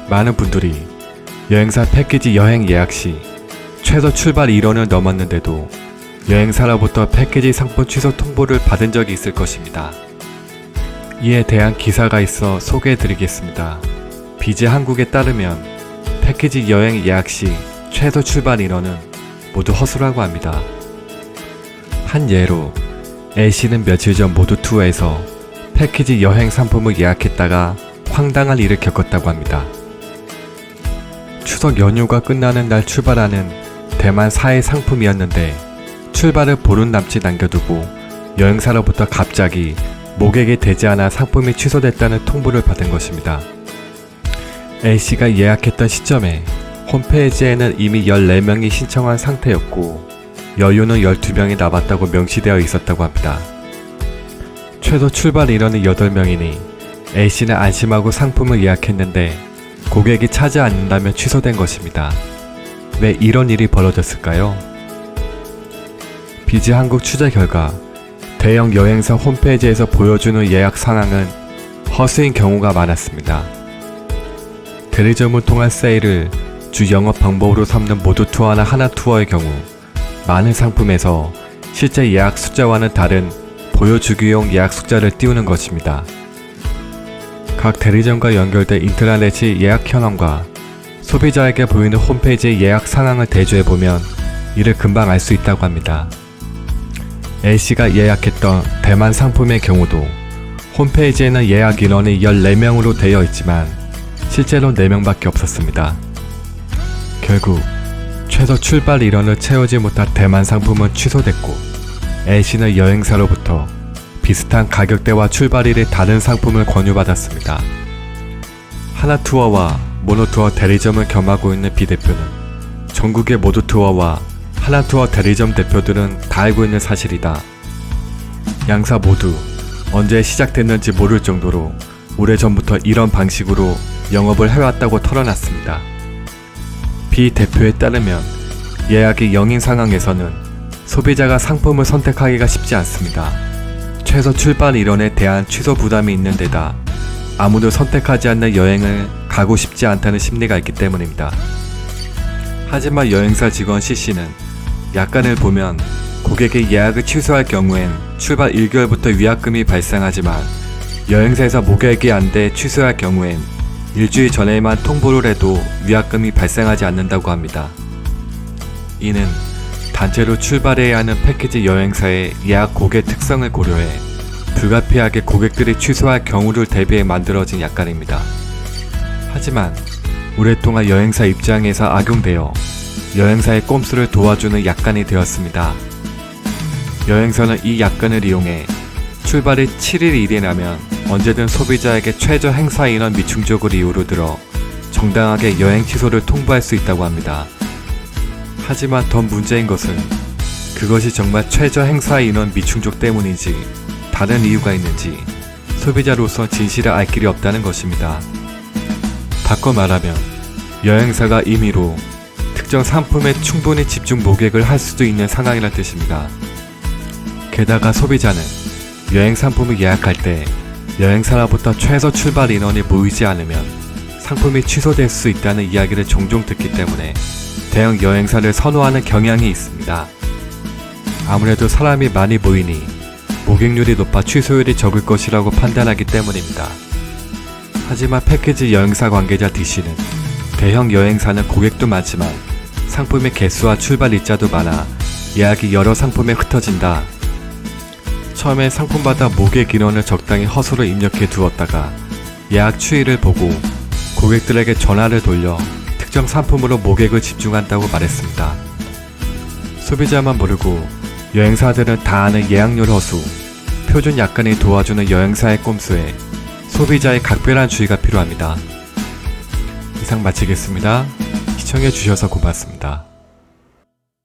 많은 분들이 여행사 패키지 여행 예약 시 최소 출발 일원을 넘었는데도 여행사로부터 패키지 상품 취소 통보를 받은 적이 있을 것입니다. 이에 대한 기사가 있어 소개해드리겠습니다. 비즈 한국에 따르면 패키지 여행 예약 시 최소 출발 인원은 모두 허수라고 합니다. 한 예로 A씨는 며칠 전 모두투어에서 패키지 여행 상품을 예약했다가 황당한 일을 겪었다고 합니다. 추석 연휴가 끝나는 날 출발하는 대만 4일 상품이었는데 출발을 보름 남짓 남겨두고 여행사로부터 갑자기 모객이 되지 않아 상품이 취소됐다는 통보를 받은 것입니다. A씨가 예약했던 시점에 홈페이지에는 이미 14명이 신청한 상태였고 여유는 12명이 남았다고 명시되어 있었다고 합니다. 최소 출발 인원이 8명이니 A씨는 안심하고 상품을 예약했는데 고객이 차지 않는다면 취소된 것입니다. 왜 이런 일이 벌어졌을까요? 비즈 한국 취재 결과 대형 여행사 홈페이지에서 보여주는 예약 상황은 허수인 경우가 많았습니다. 대리점을 통한 세일을 주 영업 방법으로 삼는 모두투어나 하나투어의 경우 많은 상품에서 실제 예약 숫자와는 다른 보여주기용 예약 숫자를 띄우는 것입니다. 각 대리점과 연결된 인트라넷의 예약 현황과 소비자에게 보이는 홈페이지의 예약 상황을 대조해보면 이를 금방 알 수 있다고 합니다. A씨가 예약했던 대만 상품의 경우도 홈페이지에는 예약 인원이 14명으로 되어 있지만 실제로 4명밖에 없었습니다. 결국 최소 출발 인원을 채우지 못한 대만 상품은 취소됐고 A씨는 여행사로부터 비슷한 가격대와 출발일의 다른 상품을 권유받았습니다. 하나투어와 모노투어 대리점을 겸하고 있는 B 대표는 전국의 모두투어와 하나투어 대리점 대표들은 다 알고 있는 사실이다. 양사 모두 언제 시작됐는지 모를 정도로 오래전부터 이런 방식으로 영업을 해왔다고 털어놨습니다. B 대표에 따르면 예약이 0인 상황에서는 소비자가 상품을 선택하기가 쉽지 않습니다. 최소 출발 인원에 대한 취소 부담이 있는 데다 아무도 선택하지 않는 여행을 가고 싶지 않다는 심리가 있기 때문입니다. 하지만 여행사 직원 C씨는 약관을 보면 고객의 예약을 취소할 경우엔 출발 1개월부터 위약금이 발생하지만 여행사에서 모객이 안 돼 취소할 경우엔 일주일 전에만 통보를 해도 위약금이 발생하지 않는다고 합니다. 이는 단체로 출발해야 하는 패키지 여행사의 예약 고객 특성을 고려해 불가피하게 고객들이 취소할 경우를 대비해 만들어진 약관입니다. 하지만 오랫동안 여행사 입장에서 악용되어 여행사의 꼼수를 도와주는 약관이 되었습니다. 여행사는 이 약관을 이용해 출발이 7일 이내라면 언제든 소비자에게 최저 행사 인원 미충족을 이유로 들어 정당하게 여행 취소를 통보할 수 있다고 합니다. 하지만 더 문제인 것은 그것이 정말 최저 행사 인원 미충족 때문인지 다른 이유가 있는지 소비자로서 진실을 알 길이 없다는 것입니다. 바꿔 말하면 여행사가 임의로 특정 상품에 충분히 집중 모객을 할 수도 있는 상황이란 뜻입니다. 게다가 소비자는 여행 상품을 예약할 때 여행사로부터 최소 출발 인원이 모이지 않으면 상품이 취소될 수 있다는 이야기를 종종 듣기 때문에 대형 여행사를 선호하는 경향이 있습니다. 아무래도 사람이 많이 모이니 모객률이 높아 취소율이 적을 것이라고 판단하기 때문입니다. 하지만 패키지 여행사 관계자 D씨는 대형 여행사는 고객도 많지만 상품의 개수와 출발 일자도 많아 예약이 여러 상품에 흩어진다. 처음에 상품마다 모객 인원을 적당히 허수로 입력해 두었다가 예약 추이를 보고 고객들에게 전화를 돌려 특정 상품으로 모객을 집중한다고 말했습니다. 소비자만 모르고 여행사들은 다 아는 예약률 허수, 표준 약관이 도와주는 여행사의 꼼수에 소비자의 각별한 주의가 필요합니다. 이상 마치겠습니다. 시청해주셔서 고맙습니다.